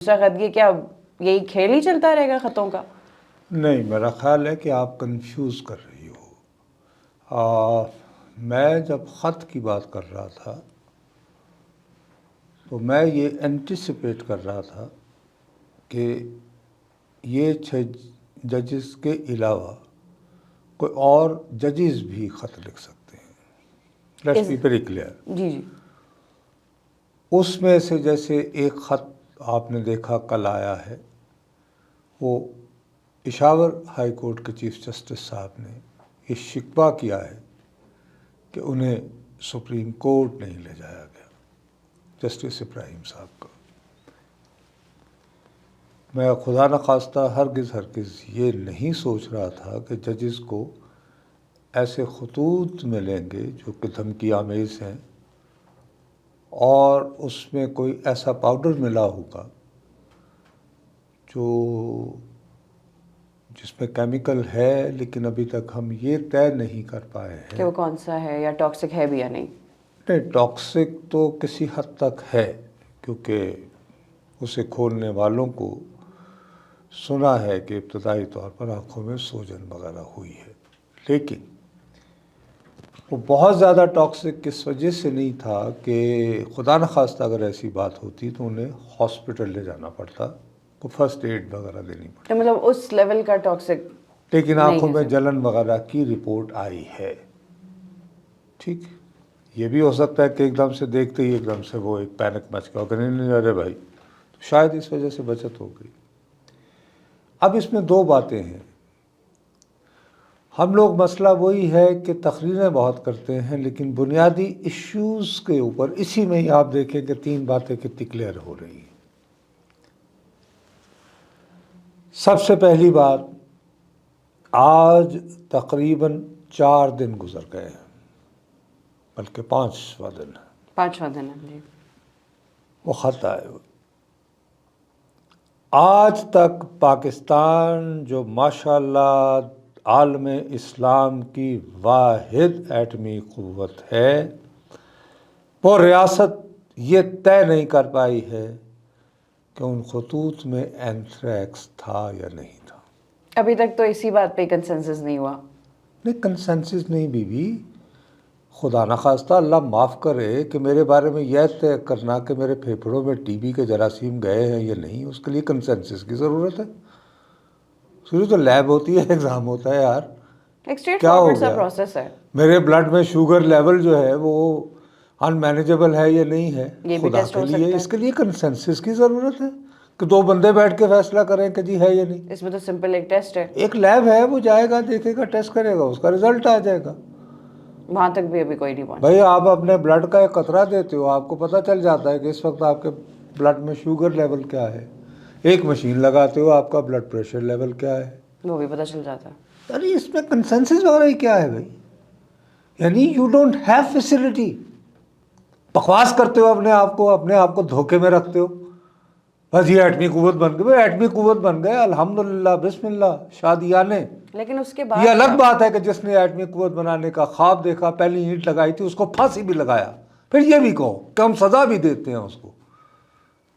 دوسرا خط یہ کیا یہی کھیل ہی چلتا رہے گا خطوں کا؟ نہیں، میرا خیال ہے کہ آپ کنفیوز کر رہی ہو۔ میں جب خط کی بات کر رہا تھا تو میں یہ اینٹیسپیٹ کر رہا تھا کہ یہ 6 ججز کے علاوہ کوئی اور ججز بھی خط لکھ سکتے ہیں۔ Let's be very clear. جی جی، اس میں سے جیسے ایک خط آپ نے دیکھا کل آیا ہے، وہ پشاور ہائی کورٹ کے چیف جسٹس صاحب نے یہ شکوہ کیا ہے کہ انہیں سپریم کورٹ نہیں لے جایا گیا، جسٹس ابراہیم صاحب کا۔ میں خدا نخواستہ ہرگز یہ نہیں سوچ رہا تھا کہ ججز کو ایسے خطوط ملیں گے جو کہ دھمکی آمیز ہیں، اور اس میں کوئی ایسا پاؤڈر ملا ہوگا جس میں کیمیکل ہے، لیکن ابھی تک ہم یہ طے نہیں کر پائے ہیں کہ وہ کون سا ہے یا ٹاکسک ہے بھی یا نہیں۔ نہیں، ٹاکسک تو کسی حد تک ہے، کیونکہ اسے کھولنے والوں کو سنا ہے کہ ابتدائی طور پر آنکھوں میں سوجن وغیرہ ہوئی ہے، لیکن وہ بہت زیادہ ٹاکسک کس وجہ سے نہیں تھا کہ خدا نخواستہ اگر ایسی بات ہوتی تو انہیں ہاسپٹل لے جانا پڑتا، کو فرسٹ ایڈ وغیرہ دینی پڑتی، تو مطلب اس لیول کا ٹاکسک لیکن آنکھوں میں جلن وغیرہ کی رپورٹ آئی ہے۔ ٹھیک، یہ بھی ہو سکتا ہے کہ ایک دم سے دیکھتے ہی ایک دم سے وہ ایک پینک مچ گیا کہ نہیں ارے بھائی، تو شاید اس وجہ سے بچت ہو گئی۔ اب اس میں 2 باتیں ہیں۔ ہم لوگ مسئلہ وہی ہے کہ تقریریں بہت کرتے ہیں، لیکن بنیادی ایشوز کے اوپر اسی میں ہی آپ دیکھیں کہ 3 باتیں کتنی کلیئر ہو رہی ہیں۔ سب سے پہلی بات، آج تقریباً 4 دن گزر گئے ہیں، بلکہ 5واں دن ہے، 5واں دن ہے جی، وہ خط آئے ہوئے۔ آج تک پاکستان جو ماشاءاللہ عالم اسلام کی واحد ایٹمی قوت ہے، وہ ریاست یہ طے نہیں کر پائی ہے کہ ان خطوط میں اینتھریکس تھا یا نہیں تھا۔ ابھی تک تو اسی بات پہ کنسنسس نہیں ہوا۔ نہیں، کنسنسس نہیں بیوی، خدا نخواستہ اللہ معاف کرے کہ میرے بارے میں یہ طے کرنا کہ میرے پھیپھڑوں میں ٹی بی کے جراثیم گئے ہیں یا نہیں، اس کے لیے کنسنسس کی ضرورت ہے۔ اس کے لیے تو لیب ہوتی ہے، ایگزام ہوتا ہے یار۔ ایک اسٹریٹ کیا ہو فارورڈ سا گیا؟ پروسیس ہے۔ میرے بلڈ میں شوگر لیول جو ہے وہ ان مینیجبل ہے یا نہیں ہے، یہ بھی خدا ٹیسٹ کے ہو لیے سکتا اس ہے۔ کے لیے کنسنسس کی ضرورت ہے کہ 2 بندے بیٹھ کے فیصلہ کریں کہ جی ہے یا نہیں۔ اس میں تو سمپل ایک ٹیسٹ ہے، ایک لیب ہے، وہ جائے گا، دیکھے گا، ٹیسٹ کرے گا، اس کا رزلٹ آ جائے گا۔ وہاں تک بھی ابھی کوئی نہیں پہنچا۔ بھائی آپ اپنے بلڈ کا ایک قطرہ دیتے ہو، آپ کو پتہ چل جاتا ہے کہ اس وقت آپ کے بلڈ میں شوگر لیول کیا ہے۔ ایک مشین لگاتے ہو، آپ کا بلڈ پریشر لیول کیا ہے، وہ بھی پتہ چل جاتا ہے۔ ارے اس میں کنسنسس وغیرہ ہی کیا ہے بھائی؟ یعنی یو ڈونٹ ہیو فیسلٹی، بکواس کرتے ہو اپنے آپ کو دھوکے میں رکھتے ہو، بس یہ ایٹمی قوت بن گئی۔ بھائی ایٹمی قوت بن گئے، الحمدللہ، بسم اللہ، شادیانے۔ لیکن اس کے بعد یہ الگ بات ہے کہ جس نے ایٹمی قوت بنانے کا خواب دیکھا، پہلی اینٹ لگائی تھی، اس کو پھانسی بھی لگایا، پھر یہ بھی کہو کہ ہم سزا بھی دیتے ہیں اس کو۔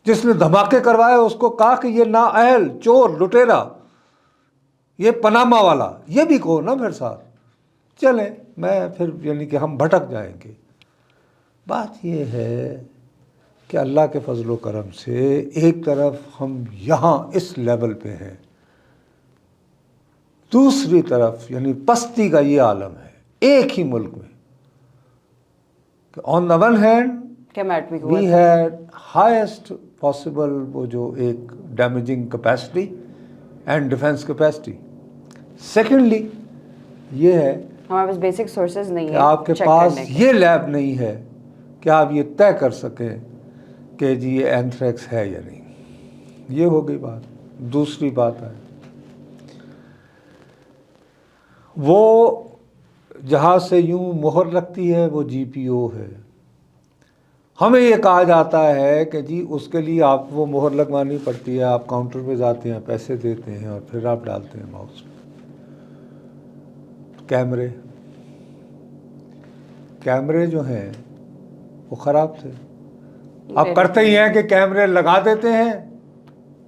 جس نے دھماکے کروائے اس کو کہا کہ یہ نااہل، چور، لٹیرا، یہ پاناما والا، یہ بھی کہو نا پھر ساتھ۔ چلیں، میں پھر یعنی کہ ہم بھٹک جائیں گے۔ بات یہ ہے کہ اللہ کے فضل و کرم سے ایک طرف ہم یہاں اس لیول پہ ہیں، دوسری طرف یعنی پستی کا یہ عالم ہے ایک ہی ملک میں کہ آن دا ون ہینڈ کہ ایٹمی قوت وی ہیڈ ہائیسٹ پاسبل وہ جو ایک damaging capacity and defence capacity, secondly یہ ہے ہمارے پاس بیسک سورسز نہیں کہ ہیں آپ کے چیک پاس کرنے کے۔ یہ لیب نہیں ہے کہ آپ یہ طے کر سکیں کہ جی یہ اینتھریکس ہے یا نہیں۔ یہ ہو گئی بات۔ دوسری بات ہے، وہ جہاں سے یوں مہر لگتی ہے وہ جی پی او ہے۔ ہمیں یہ کہا جاتا ہے کہ جی اس کے لیے آپ وہ مہر لگوانی پڑتی ہے، آپ کاؤنٹر پہ جاتے ہیں، پیسے دیتے ہیں اور پھر آپ ڈالتے ہیں ماؤس میں۔ کیمرے جو ہیں وہ خراب تھے۔ آپ کرتے ہی ہیں کہ کیمرے لگا دیتے ہیں